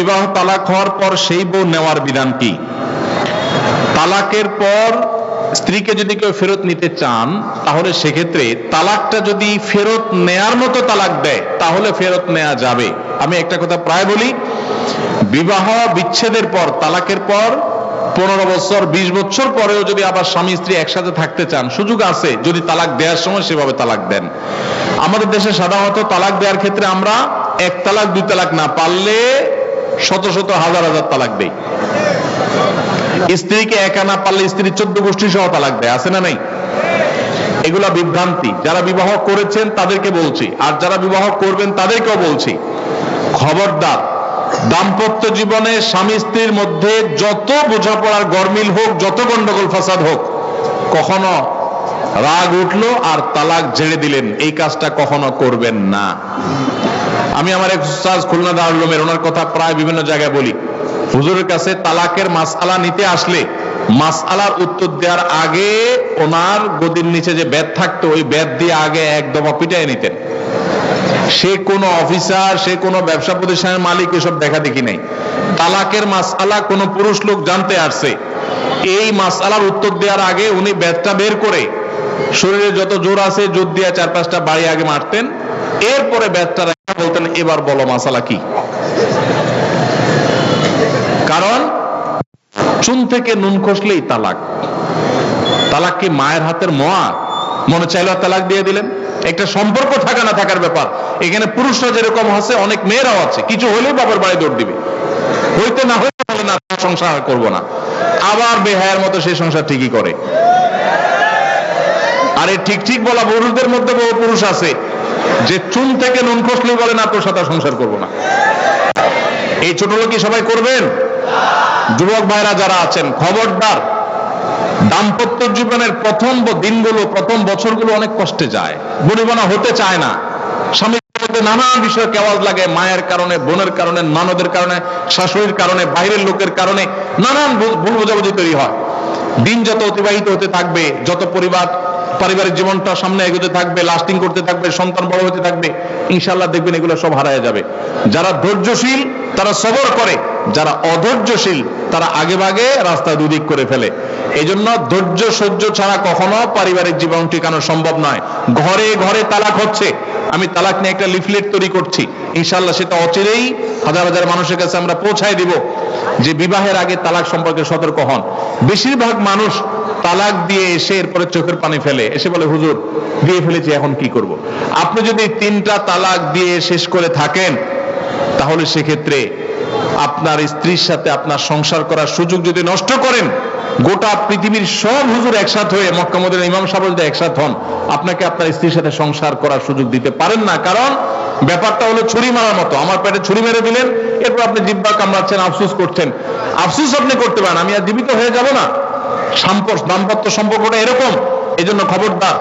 বিবাহ তালাক হওয়ার পর সেই বউ নেওয়ার বিধান কি? তালাকের পর স্ত্রীকে যদি কেউ ফেরত নিতে চান, তাহলে সেক্ষেত্রে তালাকটা যদি ফেরত নেয়ার মতো তালাক দেয়, তাহলে ফেরত নেওয়া যাবে। আমি একটা কথা প্রায় বলি, বিবাহ বিচ্ছেদের পর, তালাকের পর 15 বছর 20 বছর পরেও যদি আবার স্বামী স্ত্রী একসাথে থাকতে চান, সুযোগ আছে, যদি তালাক দেওয়ার সময় সেভাবে তালাক দেন। আমাদের দেশে সাধারণত তালাক দেওয়ার ক্ষেত্রে আমরা 1 তালাক 2 তালাক না, পারলে শত শত হাজার হাজার তালাক দেই। স্ত্রীকে একা না পারলে স্ত্রী 14 গোষ্ঠী সহ তালাক দেয়, আছে না নাই? এগুলা বিভ্রান্তি। যারা বিবাহ করেছেন তাদেরকে বলছি, আর যারা বিবাহ করবেন তাদেরকেও বলছি, খবরদার, দাম্পত্য জীবনে স্বামী স্ত্রীর মধ্যে যত বোঝাপড়ার গরমিল হোক, যত গন্ডগোল ফাসাদ হোক, কখনো রাগ উঠলো আর তালাক ঝেড়ে দিলেন, এই কাজটা কখনো করবেন না। আমি আমার এক উস্তাদ খুলনা দারুল উলুমের, ওনার কথা প্রায় বিভিন্ন জায়গায় বলি, হুজুরের কাছে তালাকের মাসআলা নিতে আসলে মাসআলার উত্তর দেওয়ার আগে ওনার গদির নিচে যে বেত থাকতো, ওই বেত দিয়ে আগে এক দফা পিটাই নিতেন। সে কোনো অফিসার, সে কোনো ব্যবসা প্রতিষ্ঠানের মালিক, এসব দেখা দেখি নাই। তালাকের মাসআলা কোন পুরুষ লোক জানতে আসছে, এই মাসআলার উত্তর দেওয়ার আগে উনি বেতটা বের করে শরীরে যত জোর আছে জোর দিয়ে 4-5টা বাড়ি আগে মারতেন, এরপরে বেতটা রেখে বলতেন, এবার বলো মাসআলা কি। কারণ চুন থেকে নুন খসলেই তালাক। তালাক কি মায়ের হাতের মোয়া? মনে চাইলো তালাক দিয়ে দিলেন। একটা সম্পর্ক থাকা না থাকার ব্যাপার। এখানে পুরুষরা যেরকম আছে, অনেক মেয়েরাও আছে, কিছু হলেই বাবার বাড়ি দৌড় দিবে, হইতে না হইতে বলে না সংসার করবো না, আবার বেহায়ার মতো সেই সংসার ঠিকই করে। আর এই ঠিক ঠিক বলা পুরুষদের মধ্যে বহু পুরুষ আছে যে চুন থেকে নুন খসলেই বলে না, তোর সাথে সংসার করবো না। এই ছোট লোকই সবাই করবেন? যুবক ভাইরা যারা আছেন, খবরদার, দাম্পত্য জীবনের প্রথম দিনগুলো, প্রথম বছরগুলো অনেক কষ্টে যায়, বনিবনা হতে চায় না, স্বামীর মধ্যে নানান বিষয়ে কেওয়াজ লাগে, মায়ের কারণে, বোনের কারণে, ননদের কারণে, শাশুড়ির কারণে, বাইরের লোকের কারণে নানান ভুল বোঝাবুঝি তৈরি হয়। দিন যত অতিবাহিত হতে থাকবে, যত পারিবারিক জীবনটা সামনে এগোতে থাকবে, লাস্টিং করতে থাকবে, সন্তান বড় হতে থাকবে, ইনশাআল্লাহ দেখবেন এগুলো সব হারায় যাবে। যারা ধৈর্যশীল তারা সবর করে, যারা অধৈর্যশীল তারা আগে ভাগে রাস্তা দুদিক করে ফেলে। এই জন্য ধৈর্য সহ্য ছাড়া কখনো পারিবারিক জীবন টিকানো সম্ভব নয়। ঘরে ঘরে তালাক হচ্ছে, আমি তালাক নিয়ে একটা লিফলেট তৈরি করছি, ইনশাআল্লাহ সেটা অচিরেই হাজার হাজার মানুষের কাছে আমরা পৌঁছায় দিব যে বিবাহের আগে তালাক সম্পর্কে সতর্ক হন। বেশিরভাগ মানুষ তালাক দিয়ে এসে এরপরে চোখের পানি ফেলে, এসে বলে, হুজুর দিয়ে ফেলেছি, এখন কি করব। আপনি যদি 3টা তালাক দিয়ে শেষ করে থাকেন, তাহলে সেক্ষেত্রে আপনার স্ত্রীর সাথে আপনার সংসার করার সুযোগ যদি নষ্ট করেন, গোটা পৃথিবীর সব হুজুর একসাথ হয়ে, মক্কা মদিনার ইমাম সাহেব যদি একসাথ হন, আপনাকে আপনার স্ত্রীর সাথে সংসার করার সুযোগ দিতে পারেন না। কারণ ব্যাপারটা হলো ছুরি মারার মতো, আমার পেটে ছুরি মেরে দিলেন, এরপর আপনি জিহ্বা কামড়াচ্ছেন, আফসোস করছেন। আফসোস আপনি করতে পারেন, আমি আর জীবিত হয়ে যাব না। দাম্পত্য সম্পর্কটা এরকম। এই জন্য খবরদার,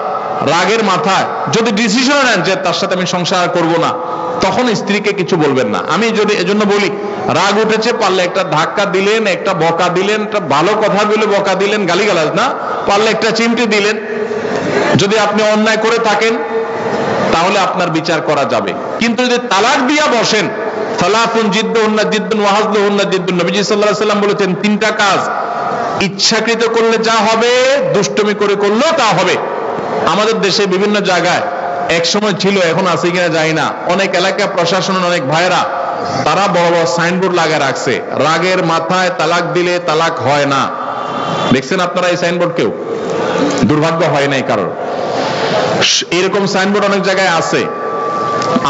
রাগের মাথায় যদি ডিসিশন নেন যে তার সাথে আমি সংসার করব না, তখন স্ত্রীকে কিছু বলবেন না। আমি যদি এজন্য বলি, রাগ উঠেছে, পারলে একটা ধাক্কা দিলেন, একটা বকা দিলেন, একটা ভালো কথা বলে বকা দিলেন, গালিগালাজ না, পারলে একটা চিমটি দিলেন। যদি আপনি অন্যায় করে থাকেন তাহলে আপনার বিচার করা যাবে। কিন্তু যদি তালাক দিয়া বসেন, সালাতুন জিদ্দুহুন্না জিদ্দুন ওয়া হাজলুহুন্না জিদ্দুন, নবীজি সাল্লাল্লাহু আলাইহি ওয়াসাল্লাম বলেছেন, 3টা কাজ ইচ্ছাকৃত করলে যা হবে, দুষ্টুমি করে করলেও তা হবে। আমাদের দেশে বিভিন্ন জায়গায় এক সময় ছিল, এখন আছে কিনা জানি না, অনেক এলাকা প্রশাসনের অনেক ভাইরা তারা বড় বড় সাইনবোর্ড লাগিয়ে রাখছে, রাগের মাথায় তালাক দিলে তালাক হয় না। দেখছেন আপনারা এই সাইনবোর্ড? কেউ দুর্ভাগ্য হয় নাই কারোর, এরকম সাইনবোর্ড অনেক জায়গায় আছে।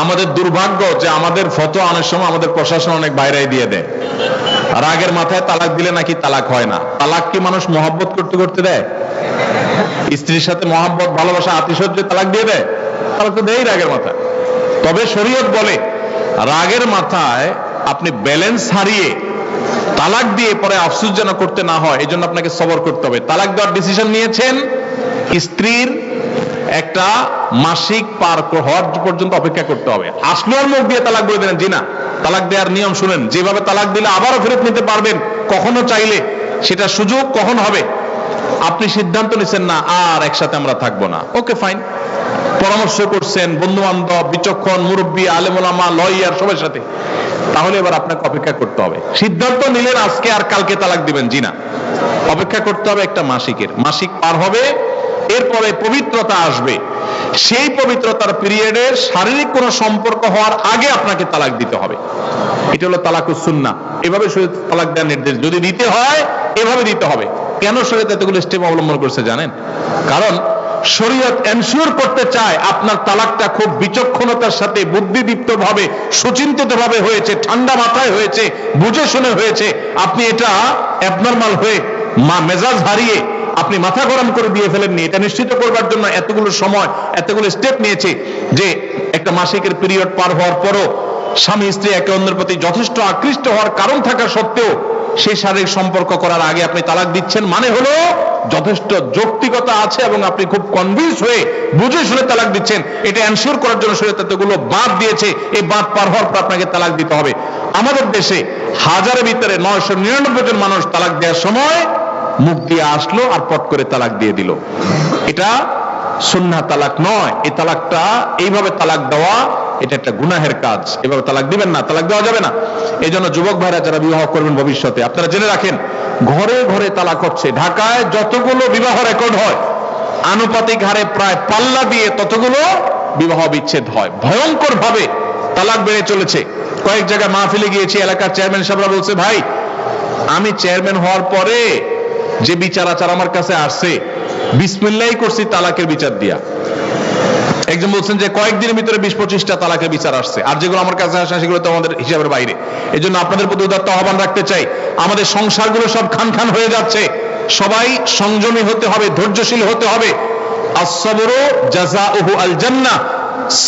আমাদের দুর্ভাগ্য যে আমাদের ফতোয়া অনেক সময় আমাদের প্রশাসন অনেক বাইরেই দিয়ে দেয়, রাগের মাথায় তালাক দিলে নাকি তালাক হয় না। তালাক কি মানুষ মহব্বত করতে করতে দেয়? স্ত্রীর সাথে মহব্বত, ভালোবাসা, আতিশয্যে তালাক দিয়ে দেয়? তালাক তো দেয় রাগের মাথায়। তবে শরীয়ত বলে, রাগের মাথায় আপনি ব্যালেন্স হারিয়ে তালাক দিয়ে পরে আফসোস যেন করতে না হয়, এই জন্য আপনাকে সবর করতে হবে। তালাক দেওয়ার ডিসিশন নিয়েছেন, স্ত্রীর একটা মাসিক পার হওয়ার পর্যন্ত অপেক্ষা করতে হবে। আসলে আর মুখ দিয়ে তালাক বলে দেন জি না। তালাক দেওয়ার নিয়ম শুনেন, যেভাবে তালাক দিলে আবারও ফেরত নিতে পারবেন কখনো চাইলে, সেটা সুযোগ কখন হবে। আপনি সিদ্ধান্ত নিচ্ছেন না আর একসাথে আমরা থাকবো না, ওকে ফাইন, পরামর্শ করছেন বন্ধু বান্ধব, বিচক্ষণ মুরব্বী, আলেম ওলামা, লয়ার সবার সাথে, তাহলে এবার আপনাকে অপেক্ষা করতে হবে। সিদ্ধান্ত নিলেন আজকে আর কালকে তালাক দিবেন, জি না, অপেক্ষা করতে হবে একটা মাসিক পার হবে, এরপরে পবিত্রতা আসবে। সেই পবিত্রতার পিরিয়ডে শারীরিক কোনো সম্পর্ক হওয়ার আগে আপনাকে তালাক দিতে হবে। এটা হলো তালাকুস সুন্নাহ। এভাবে শরীয়ত তালাক দেওয়ার নির্দেশ, যদি দিতে হয় এভাবে দিতে হবে। কেন শরীয়ত এতগুলো স্টেপ অবলম্বন করছে জানেন? কারণ শরীয়ত এনশিওর করতে চায় আপনার তালাকটা খুব বিচক্ষণতার সাথে, বুদ্ধিদীপ্ত ভাবে, সুচিন্তিত ভাবে হয়েছে, ঠান্ডা মাথায় হয়েছে, বুঝে শুনে হয়েছে। আপনি এটা অ্যাবনরমাল হয়ে মেজাজ হারিয়ে আপনি মাথা গরম করে দিয়ে ফেলেননি। এটা নিশ্চিত করবার জন্য এতগুলো সময়, এতগুলো স্টেপ নিয়েছে যে একটা মাসিকের পিরিয়ড পার হওয়ার পরও স্বামী স্ত্রী একে অন্যের প্রতি যথেষ্ট আকৃষ্ট হওয়ার কারণ থাকা সত্ত্বেও সেই শারীরিক সম্পর্ক করার আগে আপনি তালাক দিচ্ছেন, মানে হলো যথেষ্ট যৌক্তিকতা আছে এবং আপনি খুব কনভিন্স হয়ে বুঝে শুনে তালাক দিচ্ছেন। এটা এনশিওর করার জন্য শরীয়ত এতগুলো বাদ দিয়েছে। এই বাদ পার হওয়ার পর আপনাকে তালাক দিতে হবে। আমাদের দেশে হাজারের ভিতরে 999 জন মানুষ তালাক দেওয়ার সময় মুখ দিয়ে আসলো আর পট করে তালাক দিয়ে দিল। এটা সুন্নাহ তালাক নয়। এই তালাকটা, এইভাবে তালাক দেওয়া, এটা একটা গুনাহের কাজ। এভাবে তালাক দিবেন না, তালাক দেওয়া যাবে না। এই জন্য যুবক ভাইরা যারা বিবাহ করবেন ভবিষ্যতে, আপনারা জেনে রাখেন ঘরে ঘরে তালাক হচ্ছে। ঢাকায় যতগুলো বিবাহ রেকর্ড হয় আনুপাতিক হারে প্রায় পাল্লা দিয়ে ততগুলো বিবাহ বিচ্ছেদ হয়। ভয়ঙ্কর ভাবে তালাক বেড়ে চলেছে। কয়েক জায়গায় মাহফিলে গিয়েছি, এলাকার চেয়ারম্যান সাহেবরা বলছে, ভাই আমি চেয়ারম্যান হওয়ার পরে যে বিচার আচার আমার কাছে আসছে, বিসমিল্লাহি করছি তালাকের বিচার দিয়া। একজন বলছেন যে কয়েকদিনের ভিতরে 20-25টা তালাকের বিচার আসছে, আর যেগুলো আমার কাছে আসে সেগুলো তো আমাদের হিসাবের বাইরে। এই জন্য আপনাদের প্রতি উদাত্ত আহ্বান রাখতে চাই, আমাদের সংসারগুলো সব খান খান হয়ে যাচ্ছে। সবাই সংযমী হতে হবে, ধৈর্যশীল হতে হবে। আস-সাবরু জাযাউহু আল জান্নাহ,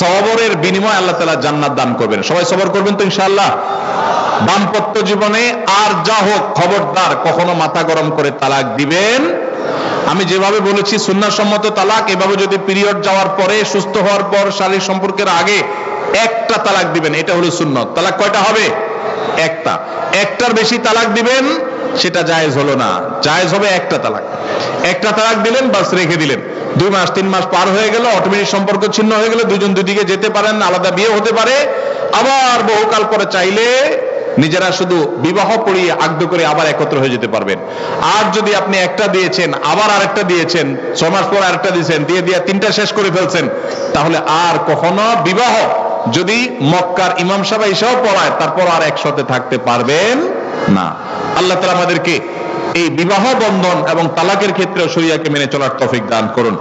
সবরের বিনিময়ে আল্লাহ তাআলা জান্নাত দান করবেন। সবাই সবর করবেন তো ইনশাআল্লাহ। দাম্পত্য জীবনে আর যা হোক, খবরদার কখনো মাথা গরম করে তালাক দিবেন। আমি যেভাবে বলেছি সুন্নাহসম্মত তালাক, এভাবে যদি পিরিয়ড যাওয়ার পরে, সুস্থ হওয়ার পর, শারীরিক সম্পর্কের আগে একটা তালাক দিবেন, এটা হলো সুন্নাত। তালাক কয়টা হবে? একটা। একটার বেশি তালাক দিবেন সেটা জায়েজ হলো না। জায়েজ হবে একটা তালাক। একটা তালাক দিলেন, বাস রেখে দিলেন। 2 মাস 3 মাস পার হয়ে গেল, অটোমেটিক সম্পর্ক ছিন্ন হয়ে গেল, দুজন দুদিকে যেতে পারেন, আলাদা বিয়ে হতে পারে। আবার বহুকাল পরে চাইলে নিজেরা শুধু বিবাহ পড়িয়ে আগ্ধ করে আবার একত্র হয়ে যেতে পারবেন। আর যদি আপনি একটা দিয়েছেন, আবার আরেকটা দিয়েছেন, 6 মাস পর আরেকটা দিয়েছেন, দিয়ে 3টা শেষ করে ফেলছেন, তাহলে আর কখনো বিবাহ যদি মক্কার ইমাম সাহেব এসেও পড়ায়, তারপর আর একসাথে থাকতে পারবেন না। আল্লাহ তাআলা আমাদেরকে এই বিবাহ বন্ধন এবং তালাকের ক্ষেত্রে শরিয়াকে মেনে চলার তৌফিক দান করুন।